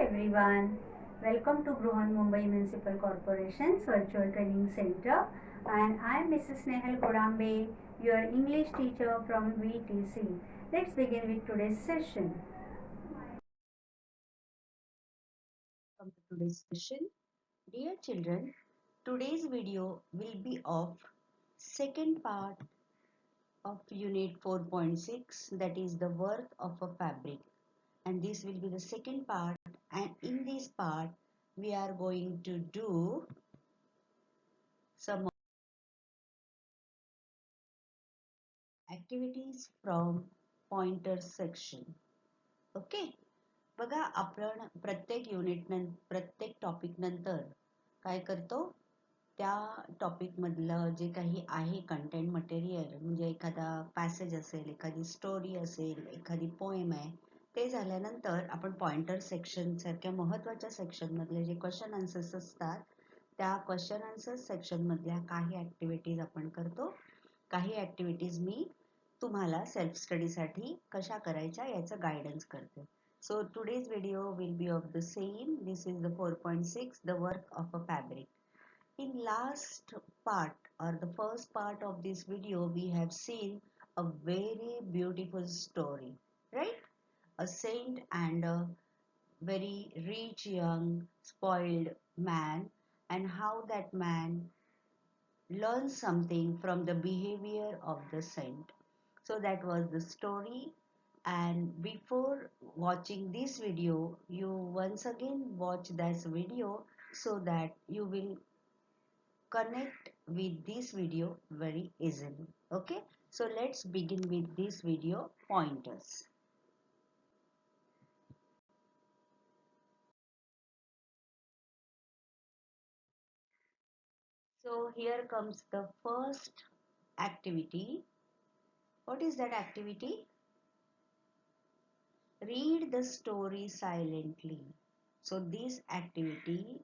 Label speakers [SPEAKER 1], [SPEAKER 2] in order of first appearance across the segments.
[SPEAKER 1] everyone. Welcome to Bruhan Mumbai Municipal Corporation's Virtual Training Center, and I am Mrs. Nehal Kodambe, your English teacher from VTC. Let's begin with today's session.
[SPEAKER 2] Welcome to today's session. Dear children, today's video will be of second part of unit 4.6, that is the work of a fabric, and this will be the second part, and in this part we are going to do some activities from pointer section. Okay, बघा आपण प्रत्येक unit प्रत्येक topic नंतर काय करतो, त्या topic मधलं जे काही आहे कंटेंट मटेरियल, म्हणजे एखादा पॅसेज असेल, एखादी स्टोरी असेल, एखादी पोएम आहे, ते झाल्यानंतर आपण पॉइंटर सेक्शन सारख्या महत्त्वाच्या सेक्शन मधले जे क्वेश्चन आन्सर्स असतात, त्या क्वेश्चन आन्सर्स सेक्शन मधल्या काही ऍक्टिव्हिटीज आपण करतो. काही ऍक्टिव्हिटीज मी तुम्हाला सेल्फ स्टडी साठी कशा करायच्या याचं गायडन्स करते. So today's video will be of the same. This is the 4.6, the work of a fabric. In last part or the first part of this video, we have seen a very beautiful story, right? A saint and a very rich young spoiled man, and how that man learns something from the behavior of the saint. So that was the story, and before watching this video you once again watch this video so that you will connect with this video very easily. Okay, so let's begin with this video pointers. So here comes the first activity. What is that activity? Read the story silently. So this activity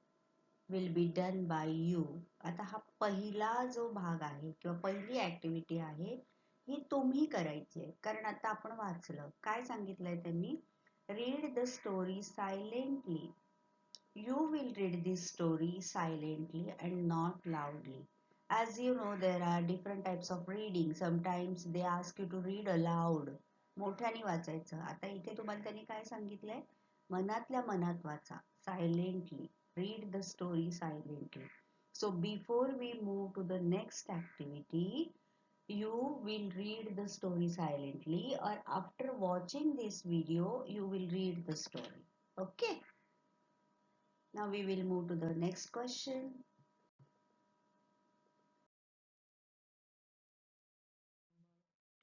[SPEAKER 2] will be done by you. आता हा पहिला जो भाग आहे किंवा पहिली activity आहे, ही तुम्ही करायची आहे. कारण आता आपण वाचलं, काय सांगितलंय त्यांनी? Read the story silently. You will read this story silently and not loudly. As you know, there are different types of reading. Sometimes they ask you to read aloud. मोठ्याने वाचायचं. आता इथे तुम्हाला त्यांनी काय सांगितलंय? मनातल्या मनात वाचा. Silently. Read the story silently. So before we move to the next activity, you will read the story silently, or after watching this video, you will read the story. Okay? Now we will move to the next question.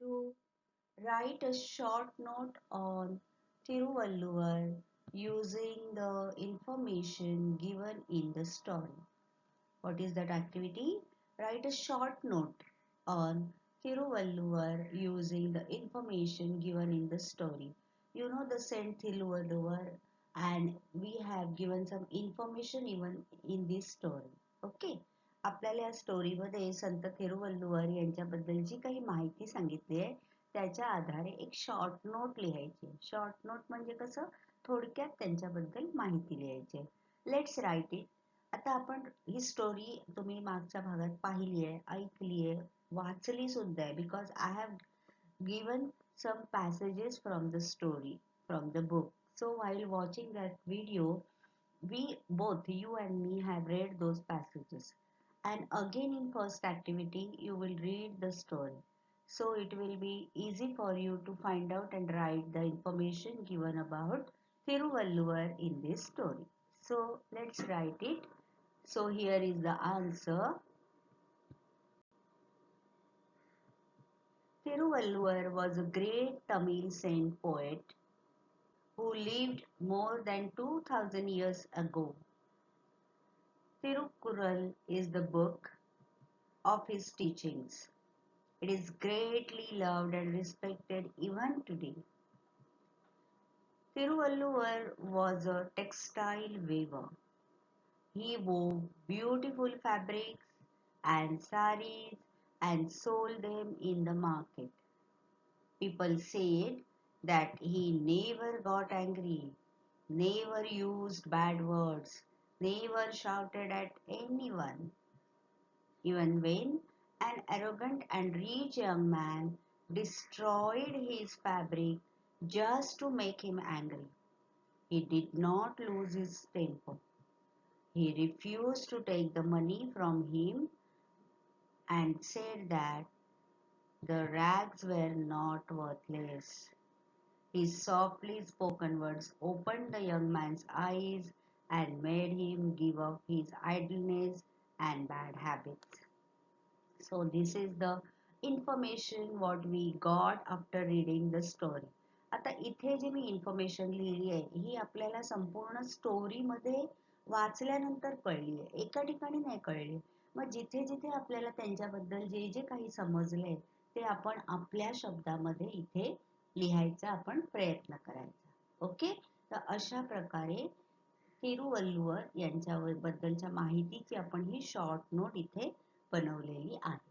[SPEAKER 2] To write a short note on Thiruvalluvar using the information given in the story. What is that activity? Write a short note on Thiruvalluvar using the information given in the story. You know the Saint Thiruvalluvar, and we have given some information even in this story. Okay. आपल्याला या स्टोरीमध्ये संत थिरुवल्लुवर यांच्याबद्दल जी काही माहिती सांगितली आहे, त्याच्या आधारे एक शॉर्ट नोट लिहायची. शॉर्ट नोट म्हणजे कसं, थोडक्यात त्यांच्याबद्दल माहिती लिहायची. Let's write it. आता आपण ही स्टोरी तुम्ही मागच्या भागात पाहिली आहे, ऐकली आहे, वाचली सुद्धा आहे, because I have given some passages from the story, from the book. So while watching that video, we both, you and me, have read those passages. And again in first activity, you will read the story. So it will be easy for you to find out and write the information given about Thiruvalluvar in this story. So let's write it. So here is the answer. Thiruvalluvar was a great Tamil saint poet who lived more than 2000 years ago. Thirukkural is the book of his teachings. It is greatly loved and respected even today. Thiruvalluvar was a textile weaver. He wove beautiful fabrics and saris and sold them in the market. People said that he never got angry never used bad words, never shouted at anyone. Even when an arrogant and rich young man destroyed his fabric just to make him angry, he did not lose his temper. He refused to take the money from him and said that the rags were not worthless. His softly spoken words opened the young man's eyes and made him give up his idleness and bad habits. So this is the information what we got after reading the story. आता इथे जे मी information लिहिली आहे ही आपल्याला संपूर्ण story मध्ये वाचल्यानंतर कळली आहे, एका ठिकाणी नाही कळली. मग जिथे जिथे आपल्याला त्यांच्याबद्दल जे जे काही समजलंय ते आपण आपल्या शब्दामध्ये इथे लिहायचा आपण प्रयत्न करायचा. ओके, तर अशा प्रकारे तिरुवल्लुवर यांच्याबद्दलच्या माहितीची आपण ही शॉर्ट नोट इथे बनवलेली आहे.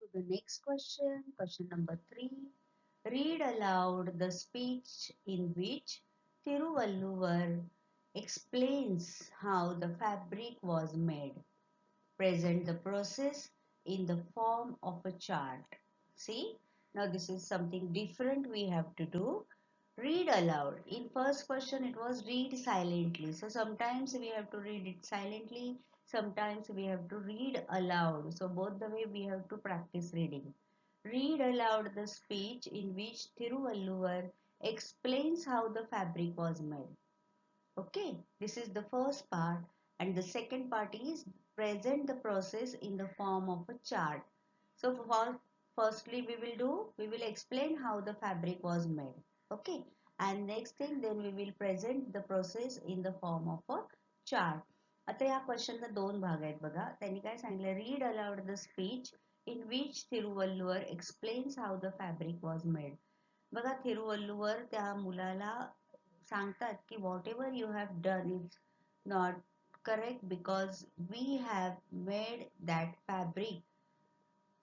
[SPEAKER 2] To the next question, question number 3. Read aloud the speech in which Tiruvalluvar explains how the fabric was made. Present the process in the form of a chart. See, now this is something different we have to do. Read aloud. In first question it was read silently. So sometimes we have to read it silently. Sometimes we have to read aloud. So both the way we have to practice reading. Read aloud the speech in which Thiruvalluvar explains how the fabric was made. Okay, this is the first part, and the second part is present the process in the form of a chart. So firstly we will explain how the fabric was made. Okay, and next thing then we will present the process in the form of a chart. आता या क्वेश्चनला दोन भाग आहेत बघा. त्यांनी काय सांगितलं, read aloud the speech in which Thiruvalluvar explains how the fabric was made. बघा, थिरुवल्लुवर त्या मुलाला सांगतात की whatever you have done is not correct because we have made that fabric.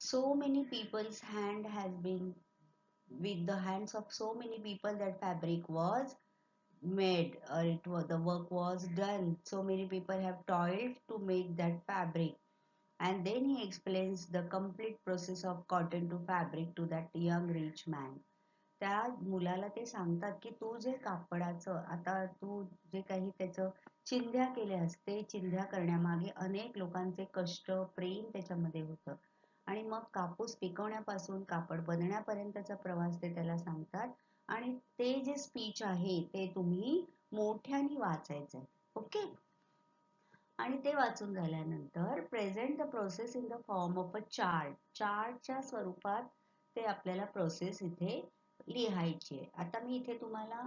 [SPEAKER 2] So many people's hand has been, with the hands of so many people that fabric was made, or the work was done. So many people have toiled to make that fabric. And then he explains the complete process of cotton to fabric to that young rich man. त्या मुलाला ते सांगतात की तू जे कापडाचं, आता तू जे काही त्याचं चिंध्या केल्यास ते चिंध्या करण्यामागे अनेक लोकांचे कष्ट, प्रेम त्याच्यामध्ये होतं. आणि मग कापूस पिकवण्यापासून कापड बनण्यापर्यंतचा प्रवास ते त्याला सांगतात. आणि ते जे स्पीच आहे ते तुम्ही मोठ्याने वाचायचंय. ओके, आणि ते वाचून झाल्यानंतर present the process in the form of a chart. चार्टच्या स्वरूपात ते आपल्याला प्रोसेस इथे लिहायची आहे. आता मी इथे तुम्हाला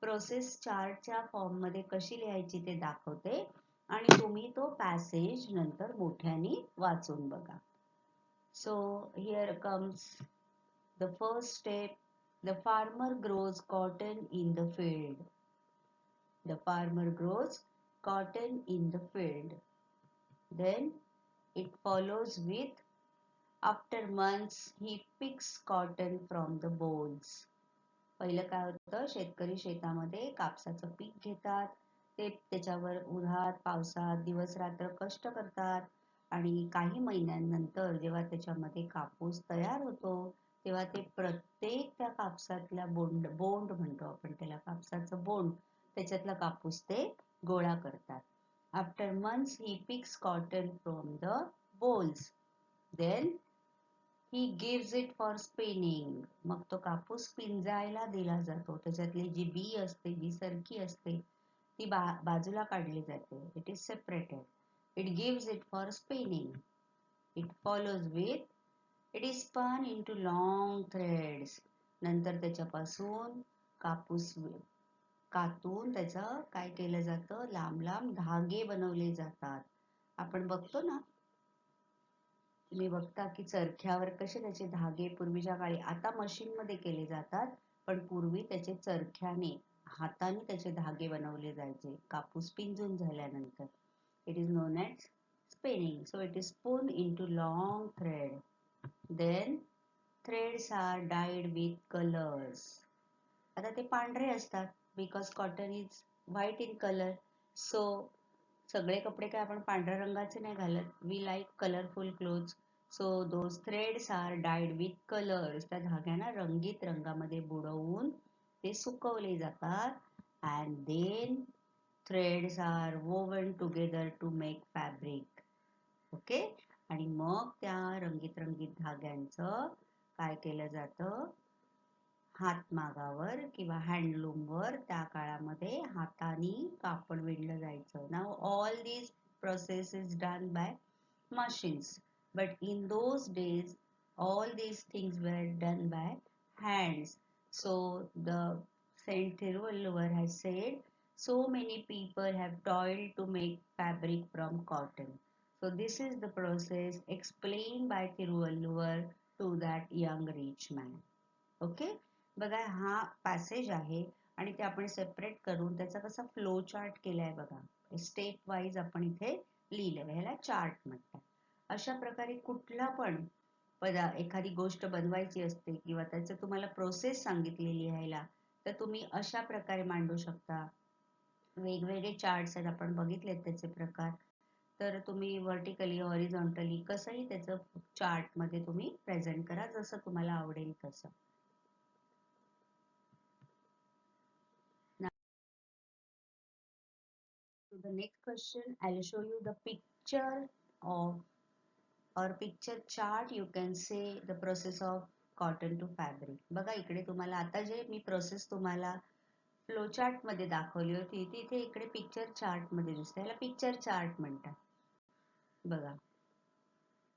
[SPEAKER 2] प्रोसेस चार्टच्या फॉर्म मध्ये कशी लिहायची ते दाखवते आणि तुम्ही तो पॅसेज नंतर मोठ्याने वाचून बघा. So here comes the first step. The farmer grows cotton in the field. The farmer grows cotton in the field. Then it follows with, after months he picks cotton from the bolls. पहिलं काय होतं, शेतकरी शेतामध्ये कापसाचं पीक घेतात. ते त्याच्यावर उन्हात पावसात दिवस रात्र कष्ट करतात आणि काही महिन्यांनंतर जेव्हा त्याच्यामध्ये कापूस तयार होतो तेव्हा ते प्रत्येक त्या कापसातल्या बोंड म्हणतो आपण त्याला, कापसाचं बोंड, त्याच्यातला कापूस ते गोळा करतात. After months he picks cotton from the bolls. Then he gives it for spinning. मग तो कापूस पिंजायला दिला जातो. त्याच्यातली जी बी असते, जी सरकी असते ती बाजूला काढली जाते. It is separated. It gives it for spinning. It follows with, it is spun into long threads. नंतर त्याच्यापासून कापूस कातून त्याचं काय केलं जातं, लांब लांब धागे बनवले जातात. आपण बघतो ना, तुम्ही बघता की चरख्यावर कसे त्याचे धागे पूर्वीच्या काळी, आता मशीन मध्ये केले जातात, पण पूर्वी त्याचे चरख्याने हाताने त्याचे धागे बनवले जायचे कापूस पिंजून झाल्यानंतर. It is known as spinning. So it is spun into long thread. Then threads are dyed with colors. आता ते पांढरे असतात because cotton is white in color. So सगळे कपडे काय आपण पांढऱ्या रंगाचे नाही घालत. We like colorful clothes. So those threads are dyed with colors. त्या धाग्यांना रंगीत रंगामध्ये बुडवून ते सुकवले जातात. And then threads are woven together to make fabric. Okay. आणि मग त्या रंगीत रंगीत धाग्यांचं काय केलं जातं, हातमागावर किंवा हँडलूमवर त्या काळामध्ये हाताने कापड विणलं जायचं. Now all this process is done by machines, but in those days all these things were done by hands. So the Saint Thiruvalluvar has said, so many people have toiled to make fabric from cotton. So this is the process explained by Thiruvalluvar to that young rich man. Okay. बघा हा passage आहे आणि ते आपण separate करून त्याचा कसा flow chart केलाय बघा. स्टेप वाईज आपण इथे लिहिलंय. ह्याला चार्ट म्हणतात. अशा प्रकारे कुठला पण एखादी गोष्ट बनवायची असते किंवा त्याचं तुम्हाला प्रोसेस सांगितलेली लिहायला, तर तुम्ही अशा प्रकारे मांडू शकता. वेगवेगळे चार्ट्स आहेत, आपण बघितलेत त्याचे प्रकार. तर तुम्ही व्हर्टिकली हॉरिझॉन्टली कसंही त्याचं चार्ट मध्ये तुम्ही प्रेझेंट करा, जसं तुम्हाला आवडेल तसं. To the next question, I'll show you the picture of or picture chart. You can say the process of cotton to fabric. बघा इकडे तुम्हाला आता जे मी प्रोसेस तुम्हाला फ्लो चार्ट मध्ये दाखवली होती ती इथे इकडे पिक्चर चार्ट मध्ये दिसते. याला पिक्चर चार्ट म्हणतात. बघा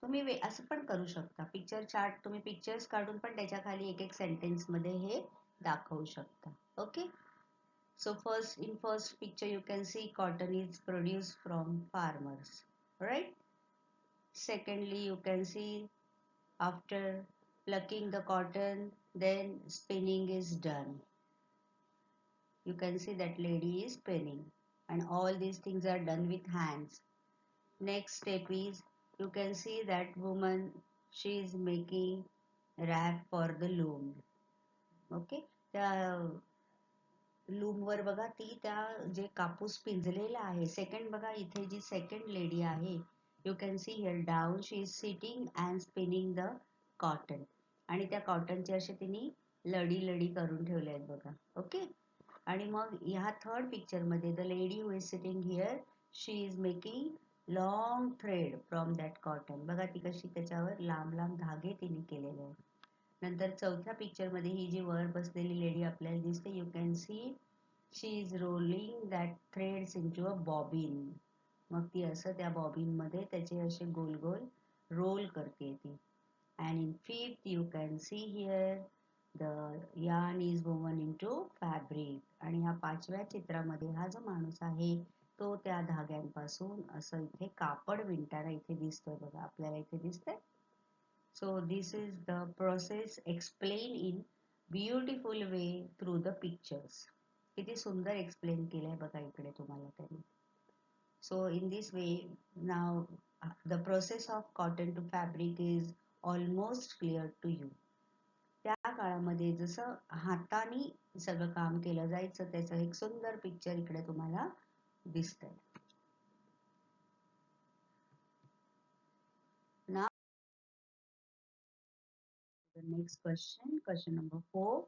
[SPEAKER 2] तुम्ही असं पण करू शकता. पिक्चर चार्ट तुम्ही पिक्चर्स काढून पण त्याच्या खाली एक एक सेंटेन्स मध्ये हे दाखवू शकता. Okay. So in first picture you can see cotton is produced from farmers, right? Secondly, you can see after plucking the cotton, then spinning is done. You can see that lady is spinning, and all these things are done with hands. Next step is you can see that woman, she is making wrap for the loom. Okay. Loom वर बघा ती त्या जे कापूस पिंजलेला आहे. Second बघा इथे जी second lady आहे, you can see here down she is sitting and spinning the cotton. आणि त्या कॉटनचे असे तिने लडी लडी करून ठेवले आहेत बघा. ओके. आणि मग ह्या थर्ड पिक्चर मध्ये the lady who is sitting here, she is making long thread from that cotton. बघा ती कशी त्याच्यावर लांब लांब धागे तिने केलेले आहेत. नंतर चौथ्या पिक्चर मध्ये ही जी वर बसलेली लेडी आपल्याला दिसते, you can see she is rolling that threads into a bobbin. मग ती असं त्या बॉबिन मध्ये त्याचे असे गोल गोल रोल करते ती. And in fifth you can see here the yarn is woven into fabric. आणि ह्या पाचव्या चित्रामध्ये हा जो माणूस आहे तो त्या धाग्यांपासून असं इथे कापड विणताना इथे दिसतोय बघा. आपल्याला इथे दिसतंय. So this is the process explained in beautiful way through the pictures. किती सुंदर एक्सप्लेन केलंय बघा इकडे तुम्हाला त्यांनी. So in this way now the process of cotton to fabric is almost clear to you. त्या काळामध्ये जसं हाताने सगळं काम केलं जायचं त्याचं एक सुंदर पिक्चर इकडे तुम्हाला दिसतंय. Now the next question number 4.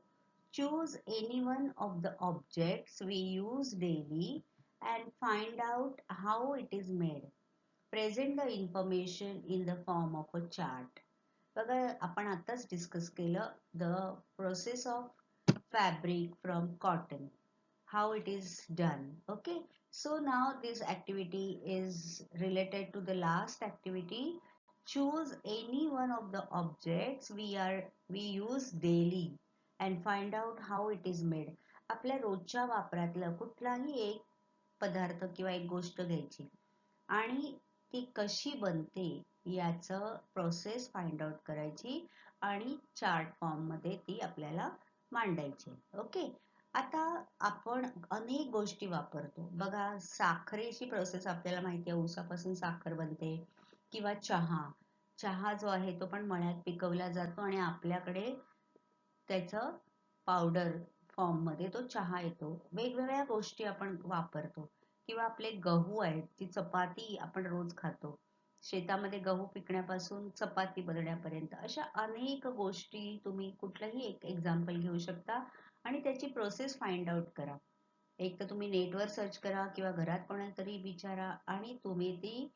[SPEAKER 2] Choose any one of the objects we use daily and find out how it is made. Present the information in the form of a chart. बघा आपण आताच discuss केलं the process of fabric from cotton, how it is done. Okay, so now this activity is related to the last activity. Choose any one of the objects we use daily and find out how it is made. आपल्या रोजच्या वापरातलं कुठलाही एक पदार्थ किंवा एक गोष्ट घ्यायची आणि ती कशी बनते याचं प्रोसेस फाइंड आउट करायची आणि चार्ट फॉर्म मध्ये ती आपल्याला मांडायची. ओके. आता आपण अनेक गोष्टी वापरतो बघा. साखरेची प्रोसेस आपल्याला माहिती आहे, ऊसापासून साखर बनते. किंवा चहा चहा जो आहे तो पण मळ्यात पिकवला जातो आणि आपल्याकडे त्याचं पावडर फॉर्म मध्ये तो चहा येतो. वेगवेगळ्या गोष्टी आपण वापरतो. किंवा आपले गहू आहेत, ती चपाती आपण रोज खातो. शेतामध्ये गहू पिकण्यापासून चपाती बनण्यापर्यंत अशा अनेक गोष्टी तुम्ही कुठलंही एक एक्झाम्पल घेऊ शकता आणि त्याची प्रोसेस फाइंड आउट करा. एक तर तुम्ही नेटवर सर्च करा किंवा घरात कोणातरी विचारा आणि तुम्ही ती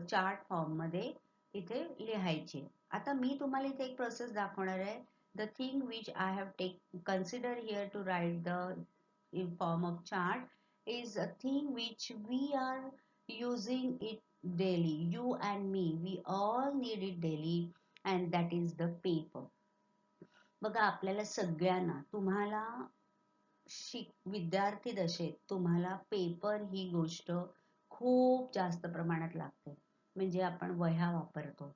[SPEAKER 2] चार्ट फॉर्म मध्ये इथे लिहायची. आता मी तुम्हाला इथे एक प्रोसेस दाखवणार आहे. The thing which I have considered here to write the in form of chart is a thing which we are using it daily. You and me, we all need it daily, and that is the paper. बघा आपल्याला सगळ्यांना तुम्हाला विद्यार्थी दशेत तुम्हाला paper ही गोष्ट खूप जास्त प्रमाणात लागते. म्हणजे आपण वह्या वापरतो,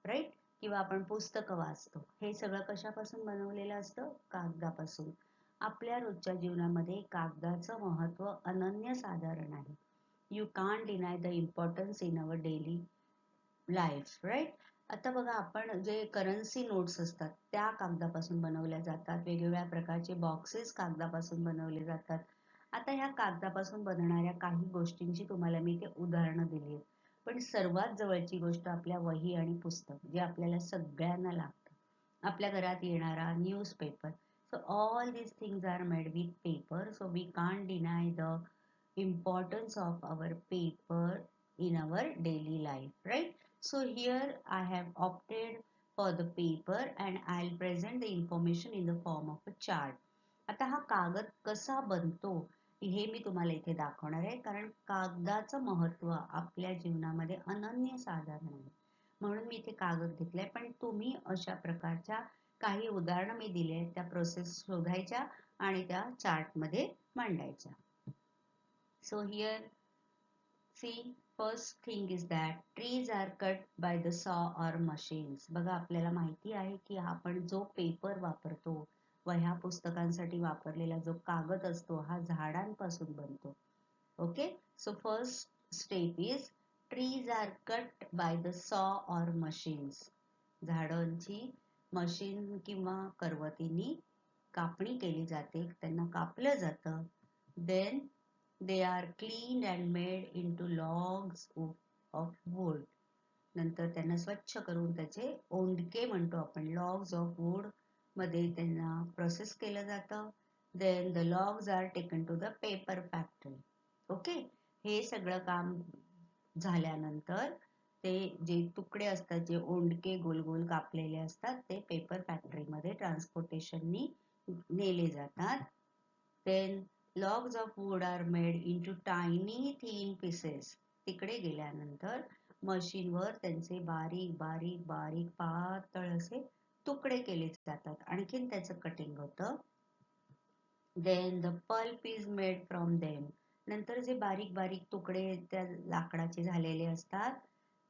[SPEAKER 2] राईट? किंवा आपण पुस्तकं वाचतो. हे सगळं कशापासून बनवलेलं असतं? कागदापासून. आपल्या रोजच्या जीवनामध्ये कागदाचं महत्व अनन्यसाधारण आहे. You can't deny the importance in our daily life, right? आता बघा आपण जे करन्सी नोट्स असतात त्या कागदापासून बनवल्या जातात. वेगवेगळ्या प्रकारचे बॉक्सेस कागदापासून बनवले जातात. आता ह्या कागदापासून बनणाऱ्या काही गोष्टींची तुम्हाला मी इथे उदाहरणं दिली आहेत. पण सर्वात जवळची गोष्ट आपल्या वही आणि पुस्तक जे आपल्याला सगळ्यांना लागतं. आपल्या घरात येणारा newspaper. So all these things are made with paper. So we can't deny the importance of our paper in our daily life, right? So here I have opted for the paper and I'll present the information in the form of a chart. आता हा कागद कसा बनतो हे मी तुम्हाला इथे दाखवणार आहे, कारण कागदाचं महत्व आपल्या जीवनामध्ये अनन्यसाधारण आहे. म्हणून मी इथे कागद घेतलाय. पण तुम्ही अशा प्रकारच्या काही उदाहरणं मी दिली आहेत, त्या प्रोसेस शोधायच्या आणि त्या चार्ट मध्ये मांडायच्या. So here see, first thing is that trees are cut by the saw or machines. बघा आपल्याला माहिती आहे की आपण जो पेपर वापरतो, वह्या पुस्तकांसाठी वापरलेला जो कागद असतो हा झाडांपासून बनतो. Okay, so first step is trees are cut by the saw or machines. झाडांची मशीन किंवा करवतीने कापणी केली जाते, त्यांना कापलं जातं. Then they are cleaned and made into logs of wood. नंतर त्यांना स्वच्छ करून त्याचे ओंडके म्हणतो आपण, लॉग्स ऑफ वूड मध्ये त्यांना प्रोसेस केलं जातं. Then the logs are taken to the paper factory. Okay, हे सगळं काम झाल्यानंतर ते जे तुकडे असतात, जे ओंडके गोल गोल कापलेले असतात, ते पेपर फॅक्टरी मध्ये ट्रान्सपोर्टेशननी नेले जातात. Then logs of wood are made into tiny thin pieces. तिकडे गेल्यानंतर मशीनवर त्यांचे बारीक बारीक बारीक पातळ असे तुकडे केले जातात. आणखीन त्याचं कटिंग होतं. Then the pulp is made from them. नंतर जे बारीक बारीक तुकडे त्या लाकडाचे झालेले असतात,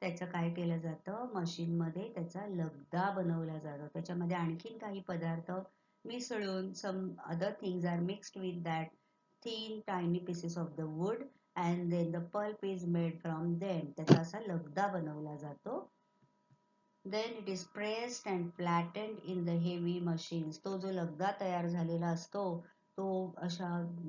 [SPEAKER 2] त्याचं काय केलं जातं? मशीन मध्ये त्याचा लगदा बनवला जातो. त्याच्यामध्ये आणखीन काही पदार्थ मिसळून some other things are mixed with that thin tiny pieces of the wood and then the pulp is made from them. त्याचा असा लगदा बनवला जातो. Then it is pressed and flattened in the heavy machines. तो जो लगदा तयार झालेला असतो तो अशा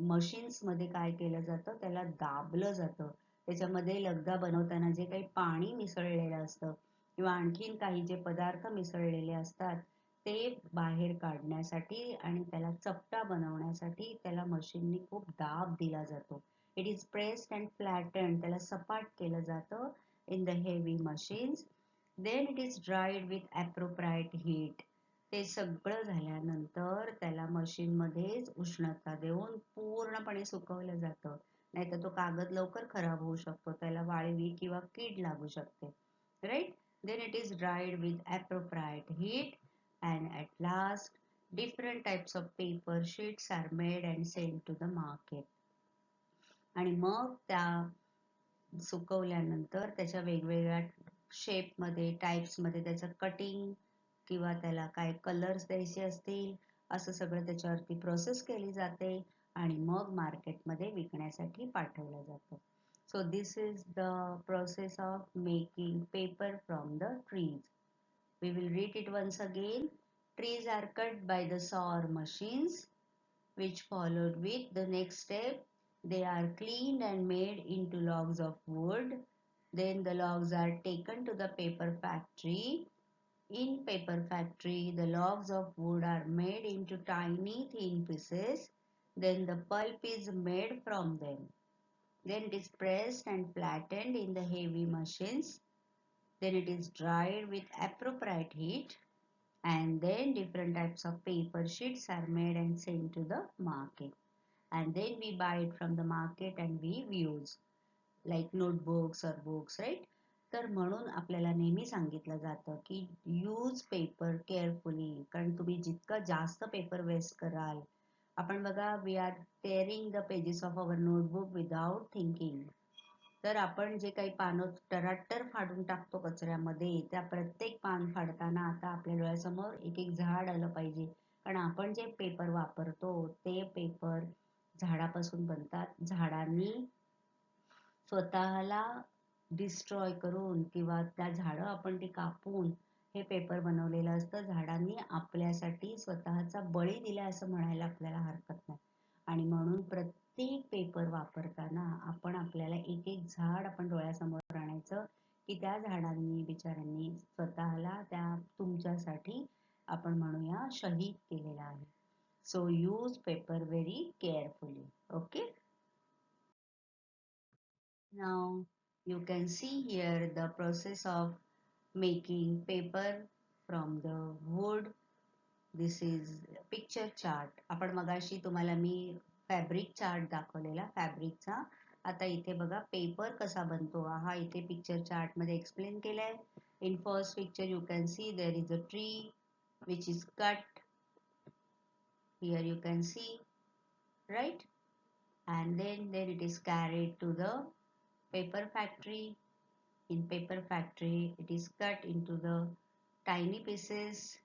[SPEAKER 2] मशीन्स मध्ये काय केलं जातं? त्याला दाबलं जातं. त्याच्यामध्ये लगदा बनवताना जे काही पाणी मिसळलेलं असतं किंवा आणखीन काही जे पदार्थ मिसळलेले असतात ते बाहेर काढण्यासाठी आणि त्याला चपटा बनवण्यासाठी त्याला मशीननी खूप दाब दिला जातो. It is pressed and flattened. त्याला सपाट केलं जातं in the heavy machines. Then it is dried with appropriate heat. ते सगळं झाल्यानंतर त्याला मशीन मध्येच उष्णता देऊन पूर्णपणे सुकवलं जातं. नाहीतर तो कागद लवकर खराब होऊ शकतो, त्याला वाळवी किंवा कीड लागू शकते, right? Then it is dried with appropriate heat and at last different types of paper sheets are made and sent to the market. आणि मग त्या सुकवल्यानंतर त्याच्या वेगवेगळ्या शेप मध्ये टाइप्स मध्ये त्याचं कटिंग किंवा त्याला काय कलर्स द्यायचे असतील असं सगळं त्याच्यावरती प्रोसेस केली जाते आणि मग मार्केटमध्ये विकण्यासाठी पाठवलं जातं. So this is the process of making paper from the trees. We will read it once again. Trees are cut by the saw or machines, which followed with the next step. They are cleaned and made into logs of wood. Then the logs are taken to the paper factory. In paper factory, the logs of wood are made into tiny thin pieces. Then the pulp is made from them. Then it is pressed and flattened in the heavy machines. Then it is dried with appropriate heat. And then different types of paper sheets are made and sent to the market. And then we buy it from the market and we use like notebooks or books, right? तर म्हणून आपल्याला नेहमी सांगितलं जातं की use paper carefully, कारण तुम्ही जितका जास्त पेपर वेस्ट कराल, आपण बघा we are tearing the pages of our notebook without thinking. तर आपण जे काही पानं टराटर फाडून टाकतो कचऱ्यामध्ये, त्या प्रत्येक पान फाडताना आता आपल्या डोळ्यासमोर एक एक झाड आलं पाहिजे. कारण आपण जे पेपर वापरतो ते पेपर झाडापासून बनतात. झाडांनी स्वतःला डिस्ट्रॉय करून किंवा त्या झाडं आपण ती कापून हे पेपर बनवलेलं असतं. झाडांनी आपल्यासाठी स्वतःचा बळी दिला असं म्हणायला आपल्याला हरकत नाही. आणि म्हणून प्रत्येक पेपर वापरताना आपण आपल्याला एक एक झाड आपण डोळ्यासमोर आणायचं की त्या झाडांनी बिचाऱ्यांनी स्वतःला त्या तुमच्यासाठी आपण म्हणूया शहीद केलेला आहे. So use paper very carefully. Okay. Now you can see here the process of making paper from the wood. This is picture chart. आपण मगाशी तुम्हाला मी फॅब्रिक चार्ट दाखवलेला फॅब्रिकचा. आता इथे बघा पेपर कसा बनतो हा इथे पिक्चर चार्ट मध्ये एक्सप्लेन केलाय. In first picture you can see there is a tree which is cut. Here you can see, right? And then it is carried to the paper factory. In paper factory it is cut into the tiny pieces.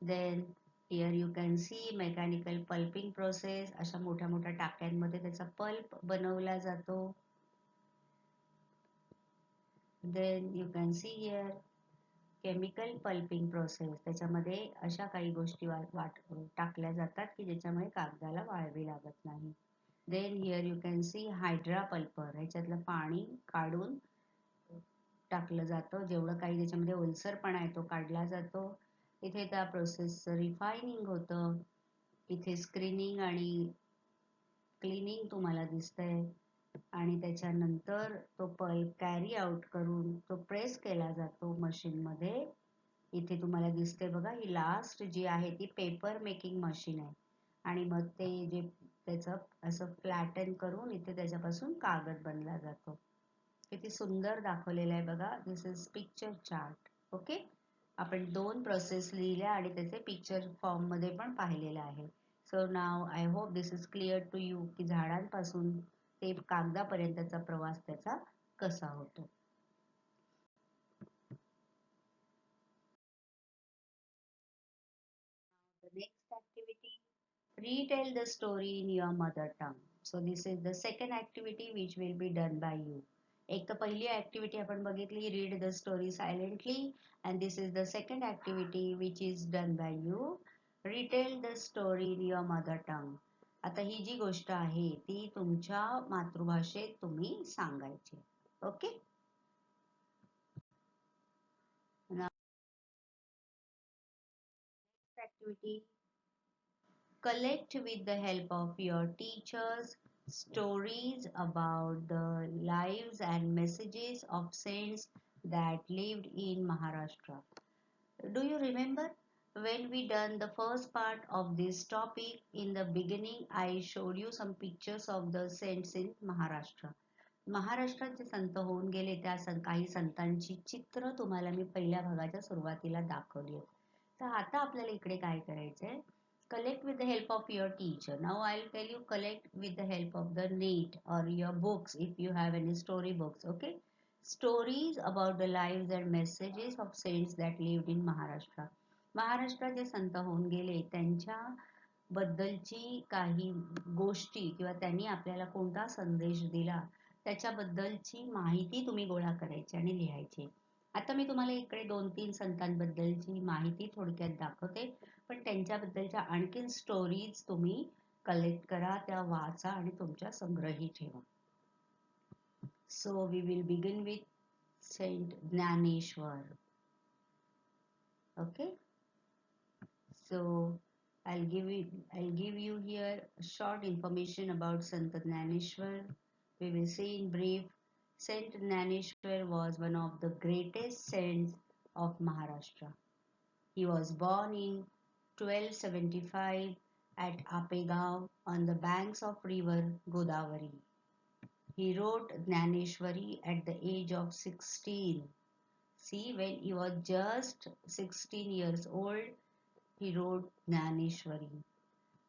[SPEAKER 2] Then here you can see mechanical pulping process. अशा मोठ्या मोठ्या टाक्यांमध्ये त्याचा pulp बनवला जातो. Then you can see here chemical pulping process. त्याच्यामध्ये अशा काही गोष्टी टाकल्या जातात की ज्याच्यामुळे कागदाला वाळवी लागत नाही. Then here you can see hydra pulper. ह्याच्यातलं पाणी काढून टाकलं जातं. जेवढं काही त्याच्यामध्ये ओलसरपणा आहे तो काढला जातो. इथे त्या प्रोसेसचं रिफायनिंग होतं. इथे स्क्रीनिंग आणि क्लिनिंग तुम्हाला दिसतंय. आणि त्याच्यानंतर तो पल्प कॅरी आउट करून तो प्रेस केला जातो मशीन मध्ये. इथे तुम्हाला दिसते बघा ही लास्ट जी आहे ती पेपर मेकिंग मशीन आहे. आणि मग ते जे त्याचं असं फ्लॅटन करून इथे त्याच्यापासून कागद बनला जातो. किती सुंदर दाखवलेलं आहे बघा. दिस इज पिक्चर चार्ट. ओके. आपण दोन प्रोसेस लिहिल्या आणि त्याचे पिक्चर फॉर्म मध्ये पण पाहिलेलं आहे. So now I hope this is clear to you की झाडांपासून ते कागदापर्यंतचा प्रवास त्याचा कसा होतो. The next activity, retell the story in your mother tongue. So this is the second activity which will be done by you. एक तर पहिली ऍक्टिव्हिटी आपण बघितली read the story silently and this is the second activity which is done bye you. Retail the story in your mother tongue. आता ही जी गोष्ट आहे ती तुमच्या मातृभाषेत तुम्ही सांगायची. Okay. Activity, collect with the help of your teachers stories about the lives and messages of saints that lived in Maharashtra. Do you remember when we done the first part of this topic? In the beginning I showed you some pictures of the saints in Maharashtra. महाराष्ट्रात जे संत होऊन गेले त्या काही संतांची चित्र तुम्हाला मी पहिल्या भागाच्या सुरुवातीला दाखवली. तर आता आपल्याला इकडे काय करायचंय, collect with the help of your teacher. Now I'll tell you collect with the help of the NEET or your books if you have any story books. Okay, stories about the lives and messages of saints that lived in Maharashtra. महाराष्ट्रात जे संत होऊन गेले त्यांच्या बद्दलची काही गोष्टी किंवा त्यांनी आपल्याला कोणता संदेश दिला त्याच्याबद्दलची माहिती तुम्ही गोळा करायची आणि लिहायची. आता मी तुम्हाला इकडे 2-3 संतांबद्दलची माहिती थोडक्यात दाखवते, पण त्यांच्याबद्दलच्या आणखीन स्टोरीज तुम्ही कलेक्ट करा, त्या वाचा आणि तुमच्या संग्रही ठेवा. So we will begin with saint Dnyaneshwar. Okay, so I'll give you here short information about Sant Jnaneshwar. We will see in brief. Saint Jnaneshwar was one of the greatest saints of Maharashtra. He was born in 1275 at Apegaon on the banks of river Godavari. He wrote Jnaneshwari at the age of 16. See, when he was just 16 years old, he wrote Jnaneshwari.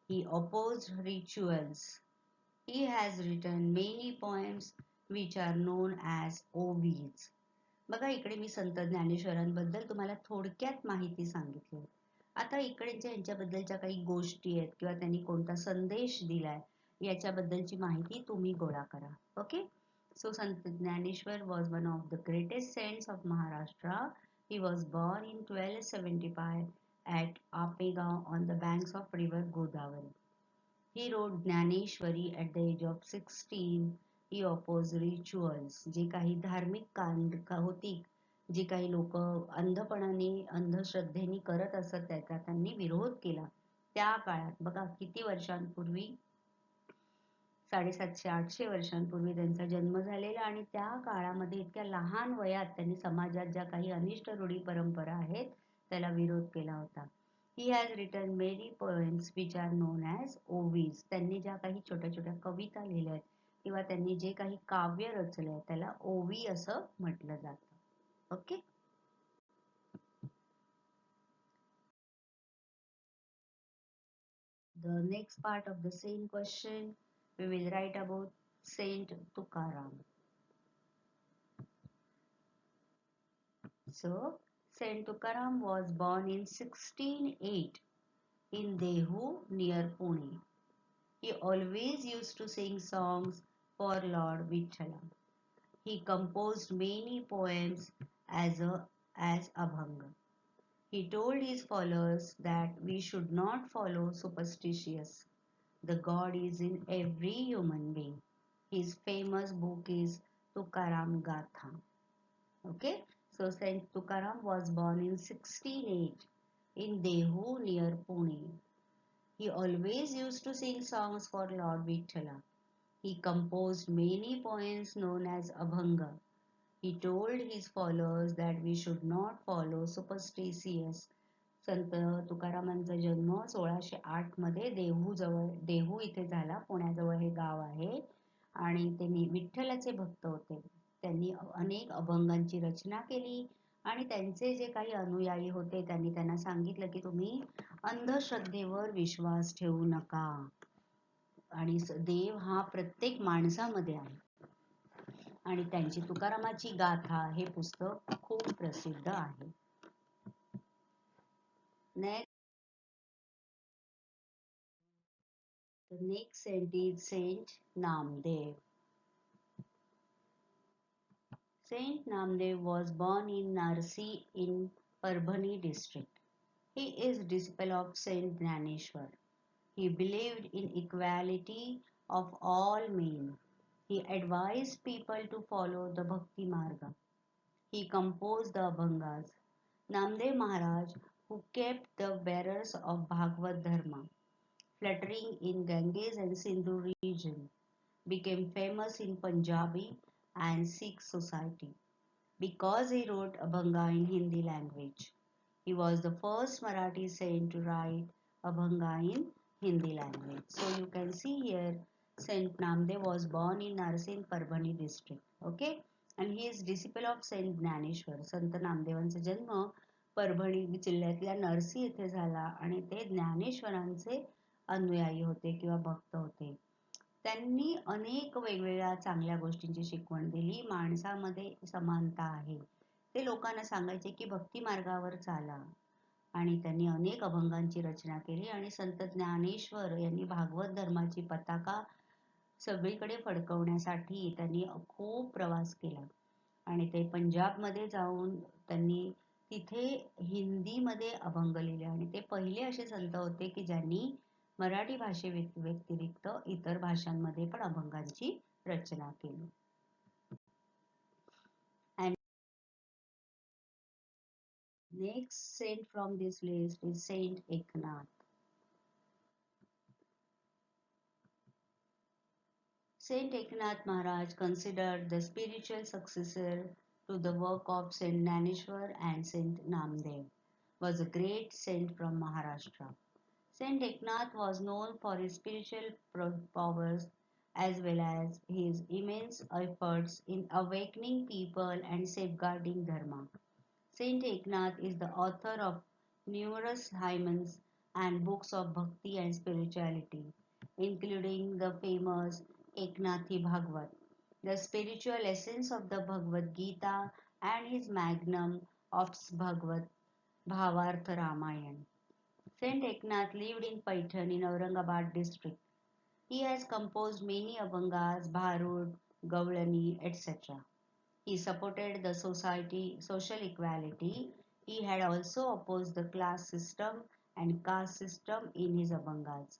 [SPEAKER 2] He opposed rituals. He has written many poems which are known as ovies. बघा इकडे मी संत ज्ञानेश्वरांबद्दल तुम्हाला थोडक्यात माहिती सांगितली. आता इकडेच्या यांच्याबद्दलच्या काही गोष्टी आहेत किंवा त्यांनी कोणता संदेश दिलाय याच्याबद्दलची माहिती तुम्ही गोळा करा. Okay, so Sant Jnaneshwar was one of the greatest saints of Maharashtra. He was born in 1275 at Apegaon on the banks of river Godavari. He wrote Jnaneshwari at the age of 16. He opposed rituals. जे काही धार्मिक कांड होती, जी काही लोक अंधपणाने अंधश्रद्धेने करत असत त्याचा त्यांनी विरोध केला. त्या काळात बघा किती वर्षांपूर्वी, 750-800 वर्षांपूर्वी त्यांचा जन्म झालेला आणि त्या काळामध्ये इतक्या लहान वयात त्यांनी समाजात ज्या काही अनिष्ट रूढी परंपरा आहेत त्याला विरोध केला होता. He has written many poems which are known as ovies. त्यांनी ज्या काही छोट्या छोट्या कविता लिहिल्या आहेत किंवा त्यांनी जे काही काव्य रचले त्याला ओवी असं म्हटलं जातं. Okay, the next part of the same question we will write about Saint Tukaram. So Saint Tukaram was born in 1608 in Dehu near Pune. He always used to sing songs for Lord Vithala. He composed many poems as Abhanga. He told his followers that we should not follow superstitious. The God is in every human being. His famous book is Tukaram Gatha. Okay, so Saint Tukaram was born in 1608 in Dehu near Pune. He always used to sing songs for Lord Vithala. He composed many poems known as Abhanga. He told his followers that we should not follow superstitious. संत तुकारामांचा जन्म 1608 मध्ये देहू इथे झाला. पुण्याजवळ हे गाव आहे आणि त्यांनी विठ्ठलाचे भक्त होते. त्यांनी अनेक अभंगांची रचना केली आणि त्यांचे जे काही अनुयायी होते त्यांनी त्यांना सांगितलं की तुम्ही अंधश्रद्धेवर विश्वास ठेवू नका आणि देव हा प्रत्येक माणसामध्ये आहे. आणि त्यांची तुकारामाची गाथा हे पुस्तक खूप प्रसिद्ध आहे. The next saint is Saint Namdev. Saint Namdev was born in Narsi in Parbhani district. He is disciple of Saint Jnaneshwar. He believed in equality of all men. He advised people to follow the Bhakti Marga. He composed the Abhangas. Namdev Maharaj, who kept the bearers of Bhagavad Dharma, fluttering in Ganges and Sindhu region, became famous in Punjabi and Sikh society because he wrote Abhanga in Hindi language. He was the first Marathi saint to write Abhanga in Hindi language. So you can see here Saint Namdev was born in Narsin Parbhani district. Okay, and he is disciple of Saint Jnaneshwar. संत नामदेवांचा जन्म परभणी जिल्ह्यातल्या नरसी येथे झाला आणि ते ज्ञानेश्वरांचे अनुयायी होते किंवा भक्त होते. त्यांनी अनेक वेगवेगळ्या चांगल्या गोष्टींची शिकवण दिली. माणसामध्ये समानता आहे ते लोकांना सांगायचे की भक्ती मार्गावर चाला आणि त्यांनी अनेक अभंगांची रचना केली आणि संत ज्ञानेश्वर यांनी भागवत धर्माची पताका सगळीकडे फडकवण्यासाठी त्यांनी खूप प्रवास केला आणि ते पंजाबमध्ये जाऊन त्यांनी तिथे हिंदीमध्ये अभंग लिहिले आणि ते पहिले असे संत होते की ज्यांनी मराठी व्यतिरिक्त इतर भाषांमध्ये पण अभंगांची रचना केली. And next saint from this list is Saint Eknath. Saint Eknath Maharaj, considered the spiritual successor to the work of Saint Naneshwar and Saint Namdev, was a great saint from Maharashtra. Saint Eknath was known for his spiritual powers as well as his immense efforts in awakening people and safeguarding Dharma. Saint Eknath is the author of numerous hymns and books of bhakti and spirituality, including the famous Eknathi Bhagavad, the spiritual essence of the Bhagavad Gita, and his magnum opus Bhagavad Bhavartha Ramayan. Saint Eknath lived in Paitan in Aurangabad district. He has composed many abhangas, bharud, gaulani, etc. He supported the social equality. He had also opposed the class system and caste system in his abhangas.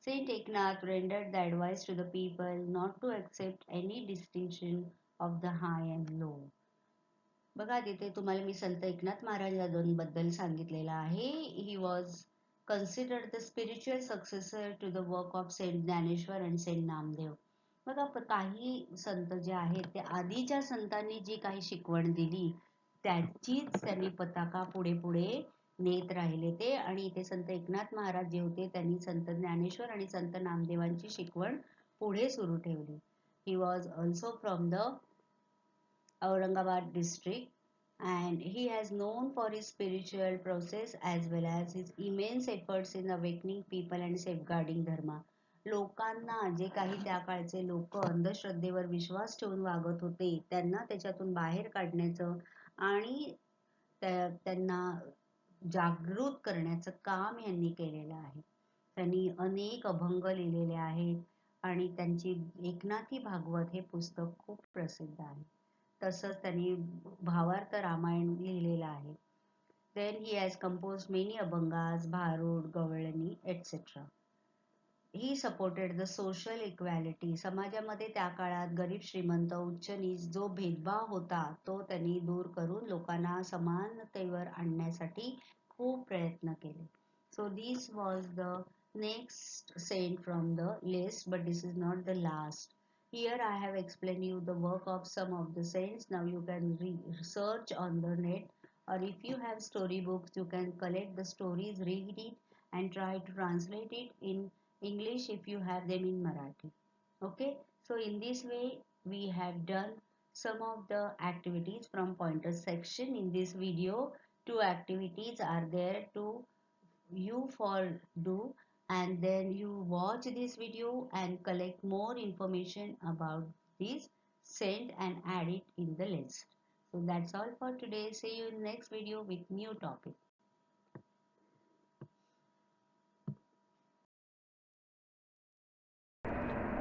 [SPEAKER 2] Saint Eknath rendered the advice to the people not to accept any distinction of the high and low. बघा तिथे तुम्हाला मी संत एकनाथ महाराजांबद्दल सांगितलेलं आहे. He was considered the spiritual successor to the work of Saint Dnyaneshwar and Saint Namdev. बघा काही संत जे आहेत ते आधीच्या संतांनी जी काही शिकवण दिली त्याचीच त्यांनी पताका पुढे पुढे नेत राहिले ते आणि इथे संत एकनाथ महाराज जे होते त्यांनी संत ज्ञानेश्वर आणि संत नामदेवांची शिकवण पुढे सुरू ठेवली. He was also from the Aurangabad district and he has known for his spiritual process as well as his immense efforts in awakening people and safeguarding dharma. लोकांना जे काही त्या काळचे लोक अंधश्रद्धेवर विश्वास ठेवून वागत होते त्यांना त्याच्यातून बाहेर काढण्याचं आणि त्यांना जागृत करण्याचं काम यांनी केलेलं आहे. त्यांनी अनेक अभंग लिहिलेले आहेत आणि त्यांची एकनाथी भागवत हे पुस्तक खूप प्रसिद्ध आहे. तसंच त्यांनी भावार्थ रामायण लिहिलेलं आहे. Then he has composed many abhangas, bharud, gavalani, etc. He supported the social equality. समाजामध्ये त्या काळात गरीब श्रीमंत उच्च नीच जो भेदभाव होता तो त्यांनी दूर करून लोकांना समानतेवर आणण्यासाठी खूप प्रयत्न केले. So this was the next saint from the list, but this is not the last. Here I have explained you the work of some of the saints. Now you can research on the net, or if you have storybooks, you can collect the stories, read it, and try to translate it in English if you have them in Marathi. Okay, so in this way we have done some of the activities from pointers section. In this video, 2 activities are there to you for do, and then you watch this video and collect more information about this saint and add it in the list. So that's all for today. See you in next video with new topic.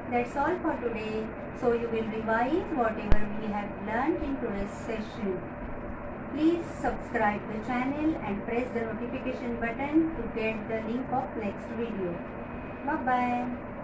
[SPEAKER 1] That's all for today. So you will revise whatever we have learned in today's session. Please subscribe the channel and press the notification button to get the link of next video. Bye bye.